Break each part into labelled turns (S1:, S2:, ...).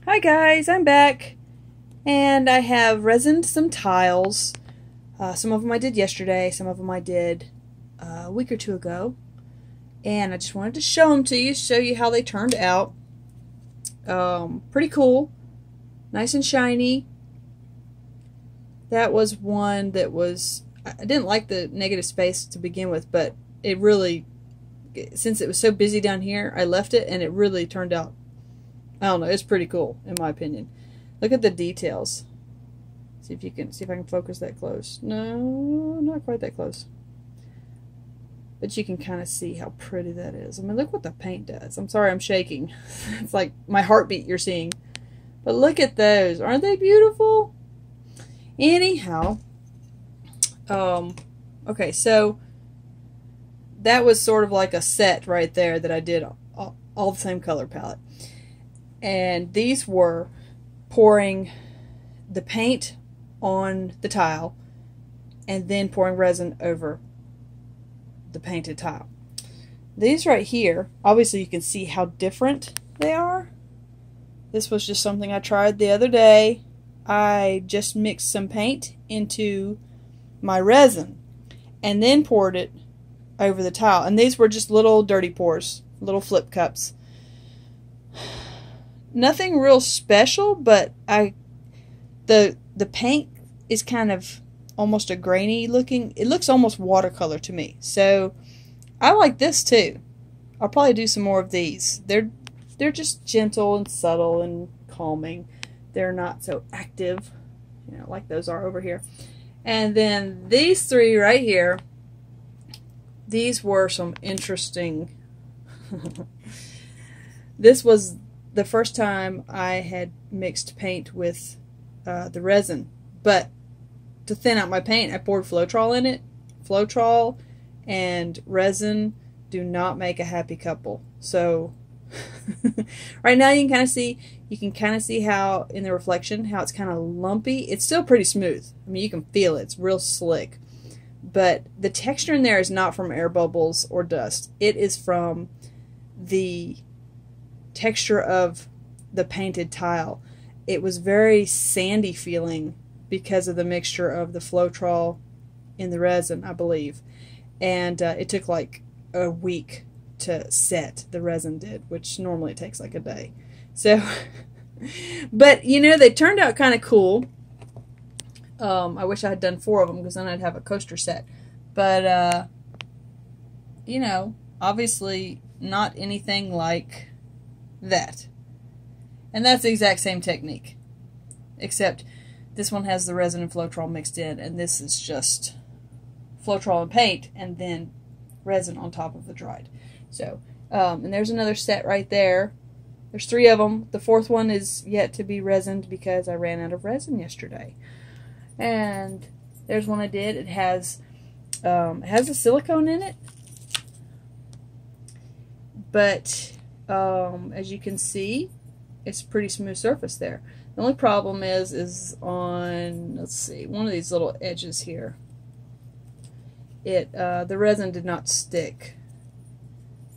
S1: Hi guys, I'm back, and I have resined some tiles. Some of them I did yesterday, some of them I did a week or two ago, and I just wanted to show them to you, show you how they turned out. Pretty cool, nice and shiny. That was one that was, I didn't like the negative space to begin with, but it really, since it was so busy down here, I left it and it really turned out, I don't know, it's pretty cool in my opinion. Look at the details. See if I can focus that close. No, not quite that close. But you can kind of see how pretty that is. I mean, look what the paint does. I'm sorry I'm shaking. It's like my heartbeat you're seeing. But look at those. Aren't they beautiful? Anyhow, okay, so that was sort of like a set right there that I did all the same color palette. And these were pouring the paint on the tile and then pouring resin over the painted tile. These right here, obviously you can see how different they are. This was just something I tried the other day. I just mixed some paint into my resin and then poured it over the tile. And these were just little dirty pours, little flip cups. Nothing real special, but the paint is kind of almost a grainy looking. It looks almost watercolor to me. So I like this too. I'll probably do some more of these. They're just gentle and subtle and calming. They're not so active, you know, like those are over here. And then these three right here, these were some interesting. This was the first time I had mixed paint with the resin, but to thin out my paint I poured floetrol in it. Floetrol and resin do not make a happy couple. So right now you can kind of see how in the reflection how it's kind of lumpy. It's still pretty smooth. I mean, you can feel it. It's real slick, but the texture in there is not from air bubbles or dust. It is from the texture of the painted tile. It was very sandy feeling because of the mixture of the floetrol in the resin, I believe. And it took like a week to set, the resin did, which normally it takes like a day. So, but you know, they turned out kind of cool. I wish I had done 4 of them because then I'd have a coaster set. But, you know, obviously not anything like that. And that's the exact same technique, except this one has the resin and floetrol mixed in, and this is just floetrol and paint and then resin on top of the dried. So, and there's another set right there. There's 3 of them. The 4th one is yet to be resined because I ran out of resin yesterday. And there's one I did. It has a silicone in it, but as you can see, it's a pretty smooth surface there. The only problem is on, let's see, one of these little edges here. The resin did not stick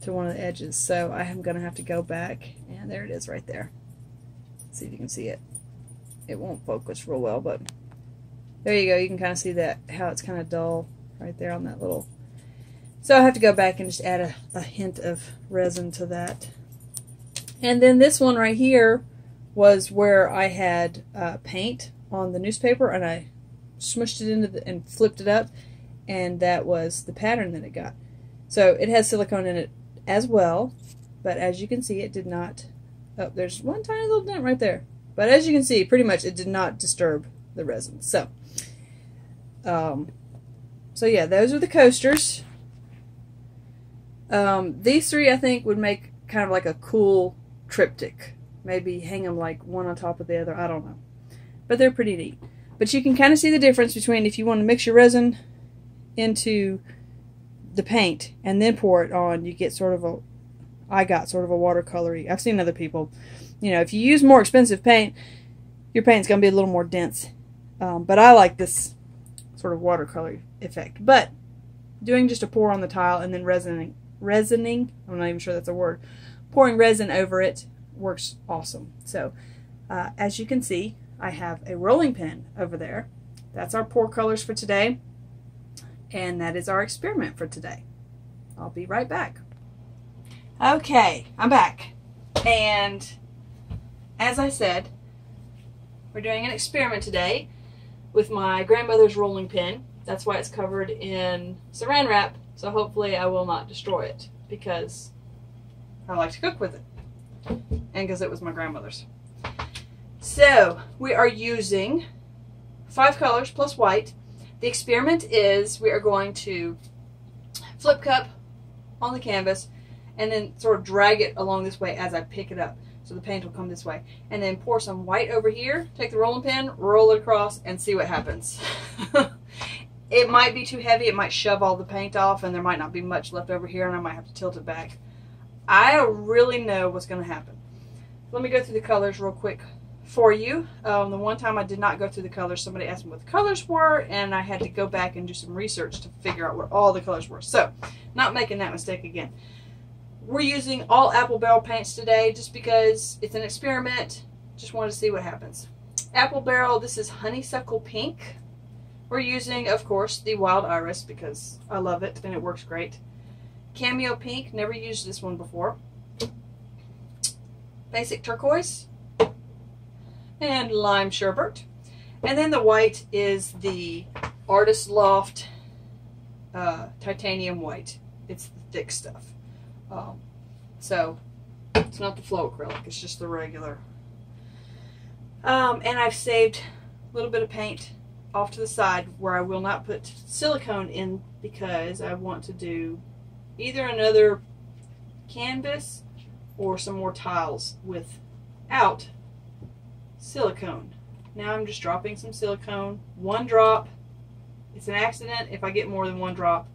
S1: to one of the edges, so I am going to have to go back, and there it is right there. Let's see if you can see it. It won't focus real well, but there you go. You can kind of see that, how it's kind of dull right there on that little. So I have to go back and just add a hint of resin to that. And then this one right here was where I had paint on the newspaper, and I smushed it into and flipped it up, and that was the pattern that it got. So it has silicone in it as well, but as you can see, it did not. Oh, there's one tiny little dent right there. But as you can see, pretty much it did not disturb the resin. So, so yeah, those are the coasters. These 3 I think would make kind of like a cool triptych. Maybe hang them like one on top of the other. I don't know. But they're pretty neat. But you can kind of see the difference between if you want to mix your resin into the paint and then pour it on, you get sort of a, I got sort of a watercolory. I've seen other people, you know, if you use more expensive paint, your paint's going to be a little more dense. But I like this sort of watercolor effect. But doing just a pour on the tile and then resining, I'm not even sure that's a word, pouring resin over it works awesome. So As you can see, I have a rolling pin over there. That's our pour colors for today, and that is our experiment for today. I'll be right back. Okay, I'm back, and as I said, we're doing an experiment today with my grandmother's rolling pin. That's why it's covered in saran wrap, so hopefully I will not destroy it, because I like to cook with it, and because it was my grandmother's. So we are using 5 colors plus white. The experiment is we are going to flip cup on the canvas and then sort of drag it along this way as I pick it up. So the paint will come this way. And then pour some white over here, take the rolling pin, roll it across, and see what happens. It might be too heavy, it might shove all the paint off, and there might not be much left over here, and I might have to tilt it back. I don't really know what's going to happen. Let me go through the colors real quick for you. The one time I did not go through the colors, somebody asked me what the colors were, and I had to go back and do some research to figure out what all the colors were. So, not making that mistake again. We're using all apple barrel paints today just because it's an experiment. Just wanted to see what happens. Apple barrel, this is honeysuckle pink. We're using, of course, the wild iris because I love it and it works great. Cameo pink, never used this one before. Basic turquoise. And lime sherbet. And then the white is the Artist Loft titanium white. It's the thick stuff. So it's not the floetrol, it's just the regular. And I've saved a little bit of paint off to the side where I will not put silicone in because I want to do either another canvas or some more tiles without silicone. Now I'm just dropping some silicone, 1 drop. It's an accident if I get more than 1 drop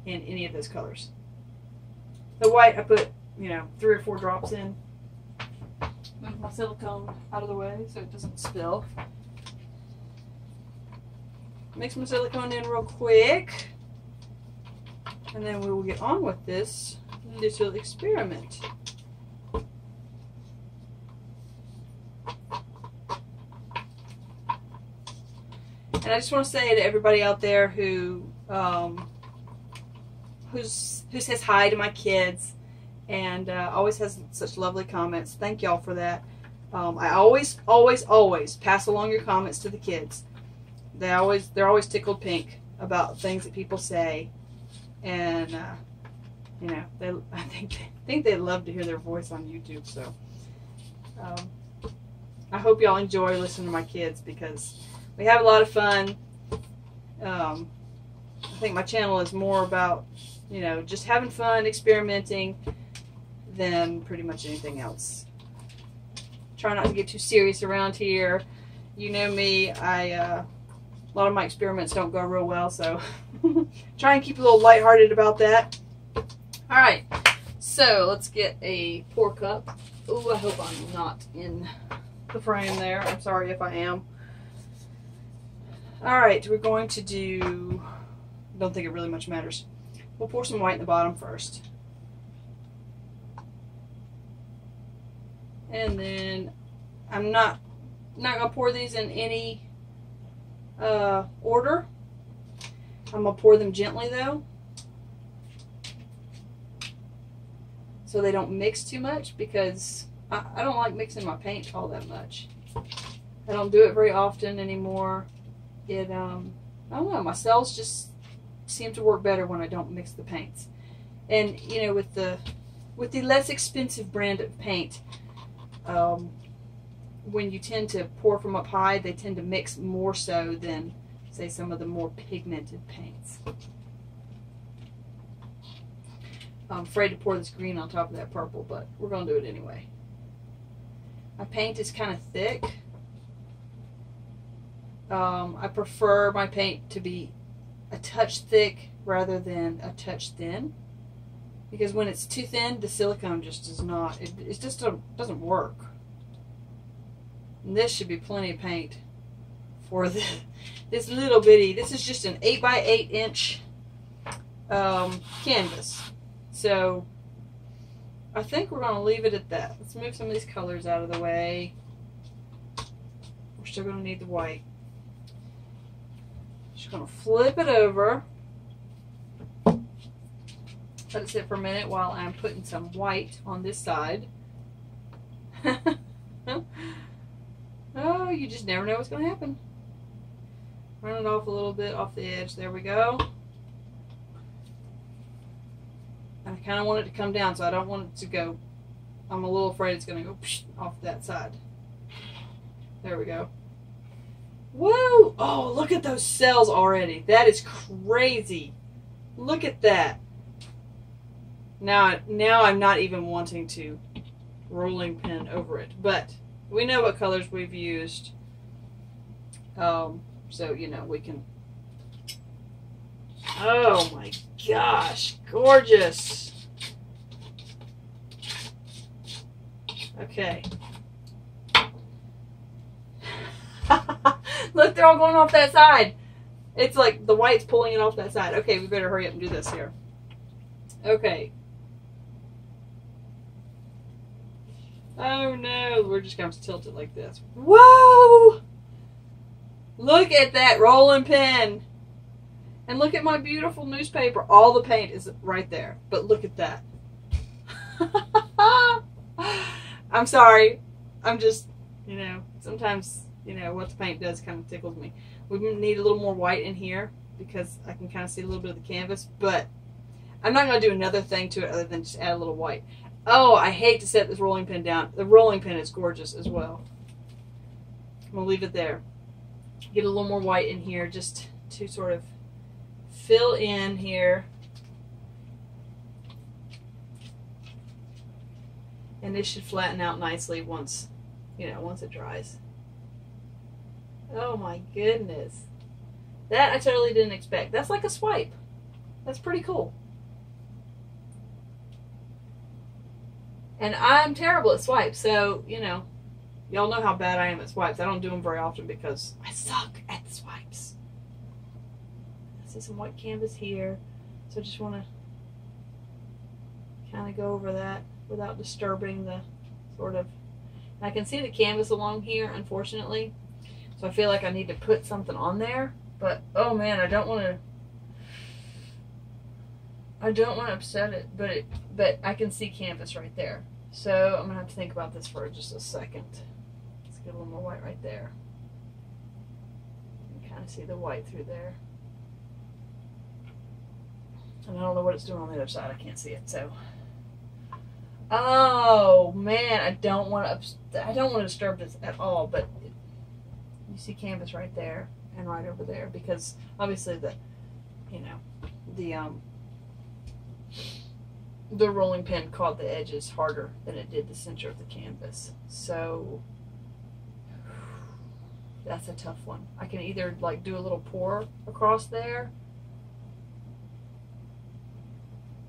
S1: in any of those colors. The white I put, 3 or 4 drops in. Move my silicone out of the way so it doesn't spill. Mix my silicone in real quick, and then we will get on with this little experiment. And I just want to say to everybody out there who says hi to my kids and always has such lovely comments, thank y'all for that. I always pass along your comments to the kids. They're always tickled pink about things that people say, and I think they love to hear their voice on YouTube. So I hope y'all enjoy listening to my kids because we have a lot of fun. I think my channel is more about just having fun, experimenting, than pretty much anything else. Try not to get too serious around here. You know me, a lot of my experiments don't go real well, so try and keep a little lighthearted about that. Alright, so let's get a pour cup. Ooh, I hope I'm not in the frame there. I'm sorry if I am. Alright, we're going to do, don't think it really much matters. We'll pour some white in the bottom first. And then I'm not going to pour these in any order. I'm going to pour them gently though, so they don't mix too much, because I don't like mixing my paint all that much. I don't do it very often anymore. I don't know, my cells just seem to work better when I don't mix the paints. And with the less expensive brand of paint, when you tend to pour from up high, they tend to mix more so than, say, some of the more pigmented paints. I'm afraid to pour this green on top of that purple, but we're going to do it anyway. My paint is kind of thick. I prefer my paint to be a touch thick rather than a touch thin, because when it's too thin, the silicone just does not, it just doesn't work. And this should be plenty of paint for this little bitty, this is just an 8 by 8 inch canvas. So I think we're going to leave it at that. Let's move some of these colors out of the way. still going to need the white. Just going to flip it over. Let it sit for a minute while I'm putting some white on this side. Oh, you just never know what's going to happen. Run it off a little bit off the edge. There we go. I kind of want it to come down, so I don't want it to go. I'm a little afraid it's going to go off that side. There we go. Whoa! Oh, look at those cells already. That is crazy. Look at that. Now I'm not even wanting to rolling pin over it, but we know what colors we've used. So, you know, we can... Oh my gosh, gorgeous. Okay. Look, they're all going off that side. It's like the white's pulling it off that side. Okay, we better hurry up and do this here. Okay. Oh no, we're just going to tilt it like this. Whoa! Look at that rolling pin. And look at my beautiful newspaper. All the paint is right there. But look at that. I'm sorry. I'm just, you know, sometimes, you know, what the paint does kind of tickles me. We need a little more white in here because I can kind of see a little bit of the canvas. But I'm not going to do another thing to it other than just add a little white. Oh, I hate to set this rolling pin down. The rolling pin is gorgeous as well. I'm going to leave it there. Get a little more white in here just to sort of fill in here. And this should flatten out nicely once, you know, once it dries. Oh my goodness. That I totally didn't expect. That's like a swipe. That's pretty cool. And I'm terrible at swipes, so, you know, y'all know how bad I am at swipes. I don't do them very often because I suck at the swipes. I see some white canvas here, so I just want to kind of go over that without disturbing the sort of... And I can see the canvas along here, unfortunately, so I feel like I need to put something on there. But, oh man, I don't want to upset it, but I can see canvas right there. So I'm going to have to think about this for just a second. Let's get a little more white right there. You can kind of see the white through there. And I don't know what it's doing on the other side. I can't see it. So, oh man, I don't want to disturb this at all. But you see canvas right there and right over there because obviously the rolling pin caught the edges harder than it did the center of the canvas. So that's a tough one. I can either like do a little pour across there.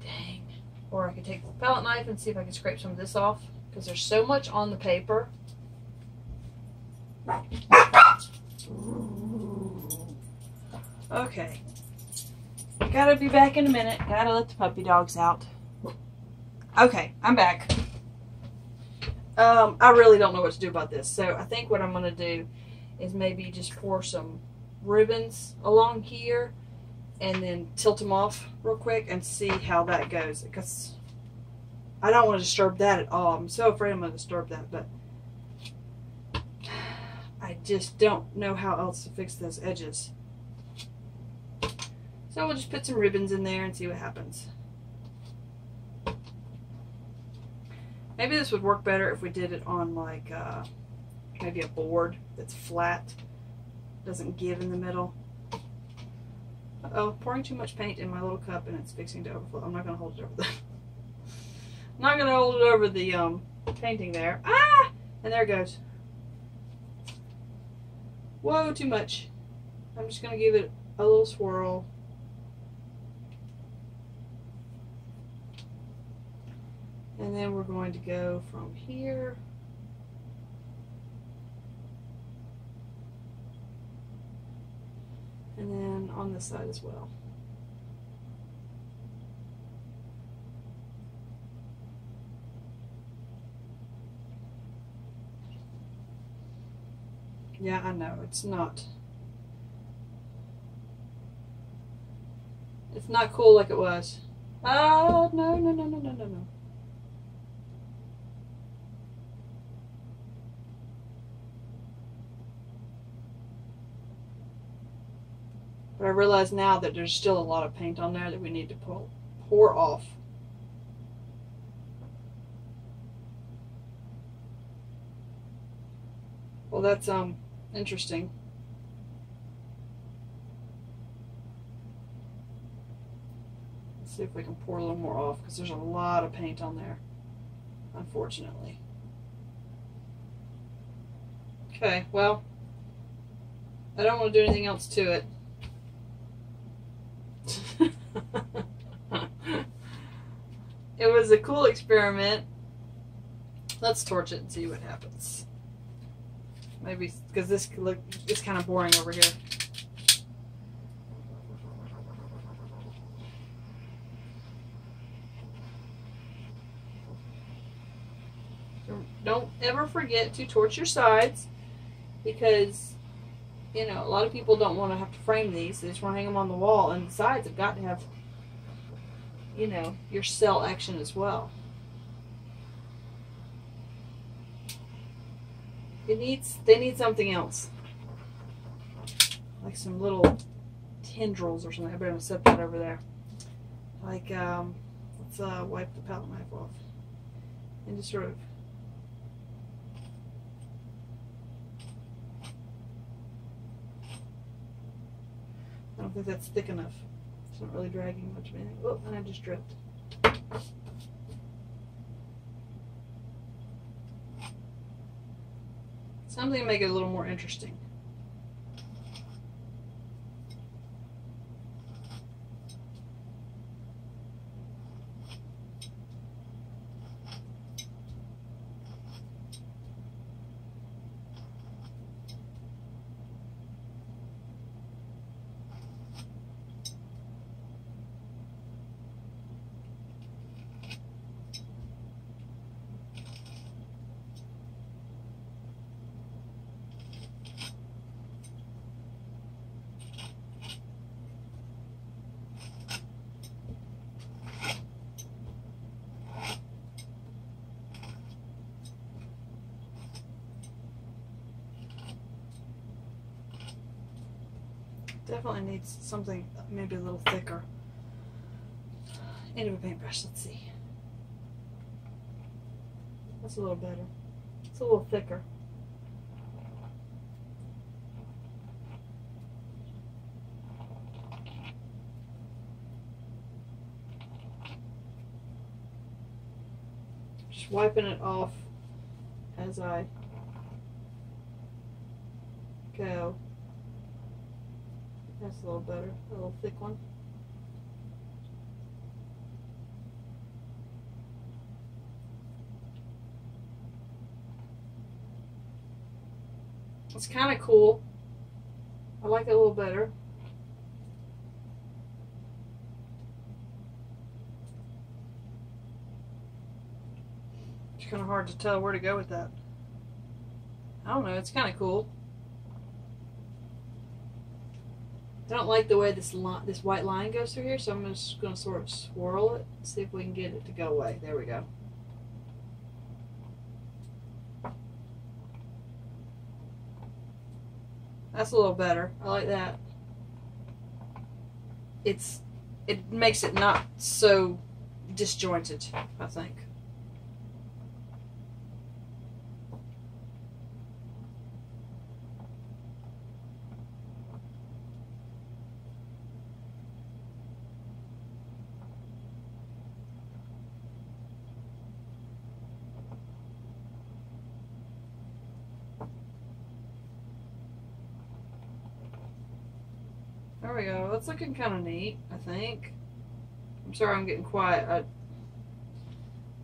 S1: Dang. Or I could take the palette knife and see if I can scrape some of this off because there's so much on the paper. Okay. Gotta be back in a minute. Gotta let the puppy dogs out. Okay, I'm back. I really don't know what to do about this. So I think what I'm going to do is maybe just pour some ribbons along here and then tilt them off real quick and see how that goes. Because I don't want to disturb that at all. I'm so afraid I'm going to disturb that. But I just don't know how else to fix those edges. So we'll just put some ribbons in there and see what happens. Maybe this would work better if we did it on like maybe a board that's flat, doesn't give in the middle. Uh-oh, pouring too much paint in my little cup and it's fixing to overflow. I'm not going to hold it over the... I'm not going to hold it over the painting there. Ah! And there it goes. Whoa, too much. I'm just going to give it a little swirl. And then we're going to go from here and then on this side as well. Yeah, I know, it's not cool like it was. No, no, no, no, no, no, no. But I realize now that there's still a lot of paint on there that we need to pour off. Well, that's interesting. Let's see if we can pour a little more off, because there's a lot of paint on there, unfortunately. Okay, well, I don't want to do anything else to it. It was a cool experiment. Let's torch it and see what happens. Maybe because this it's kind of boring over here. Don't ever forget to torch your sides, because you know a lot of people don't want to have to frame these. They just want to hang them on the wall, and the sides have got to have, you know, your cell action as well. They need something else, like some little tendrils or something. I better set that over there. Like let's wipe the palette knife off and just sort of. I don't think that's thick enough. It's not really dragging much of anything. Oh, and I just dripped. Something to make it a little more interesting. Definitely needs something maybe a little thicker. End of a paintbrush, let's see. That's a little better. It's a little thicker. Just wiping it off as I go. That's a little better, a little thick one. It's kind of cool. I like it a little better. It's kind of hard to tell where to go with that. I don't know, it's kind of cool. I don't like the way this white line goes through here, so I'm just going to sort of swirl it, see if we can get it to go away. There we go. That's a little better. I like that. It makes it not so disjointed, I think. There we go. That's looking kind of neat, I think. I'm sorry I'm getting quiet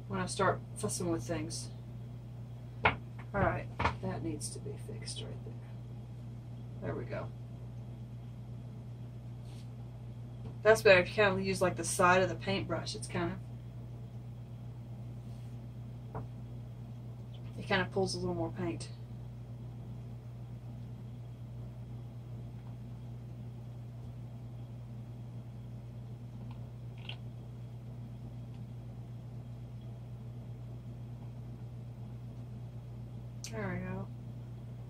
S1: when I start fussing with things. Alright, that needs to be fixed right there. There we go. That's better if you kind of use like the side of the paintbrush. It's kind of, it kind of pulls a little more paint. There we go.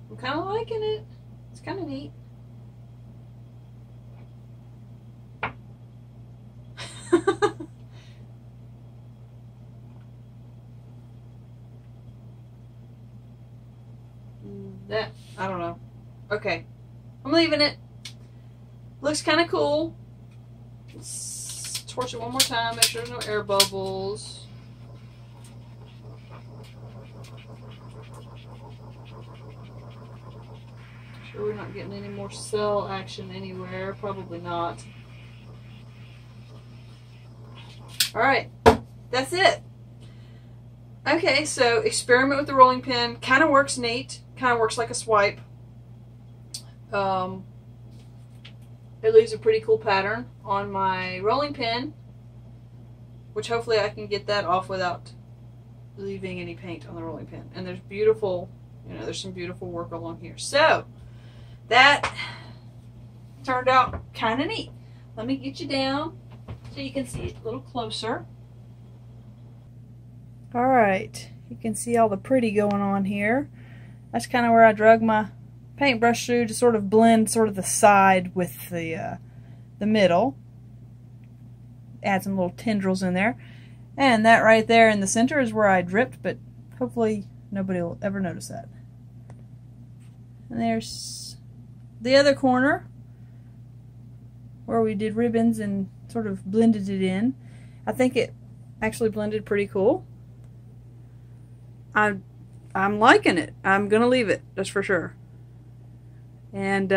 S1: I'm kind of liking it. It's kind of neat. That, I don't know. Okay. I'm leaving it. Looks kind of cool. Let's torch it one more time. Make sure there's no air bubbles. Sure we're not getting any more cell action anywhere. Probably not. Alright. That's it. Okay, so experiment with the rolling pin. Kind of works neat. Kind of works like a swipe. It leaves a pretty cool pattern on my rolling pin, which hopefully I can get that off without leaving any paint on the rolling pin. And there's beautiful, you know, there's some beautiful work along here. So that turned out kind of neat. Let me get you down so you can see it a little closer. All right, you can see all the pretty going on here. That's kind of where I drug my paintbrush through to sort of blend sort of the side with the middle. Add some little tendrils in there. And that right there in the center is where I dripped, but hopefully nobody will ever notice that. And there's the other corner where we did ribbons and sort of blended it in. I think it actually blended pretty cool. I'm liking it. I'm gonna leave it, that's for sure. And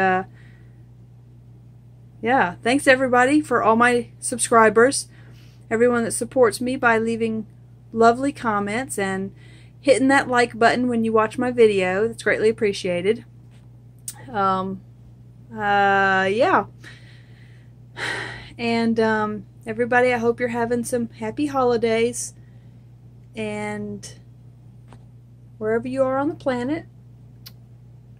S1: yeah, thanks everybody for all my subscribers, everyone that supports me by leaving lovely comments and hitting that like button when you watch my video. It's greatly appreciated. Yeah. And everybody, I hope you're having some happy holidays, and wherever you are on the planet,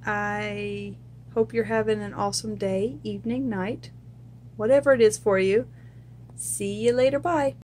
S1: I hope you're having an awesome day, evening, night, whatever it is for you. See you later. Bye.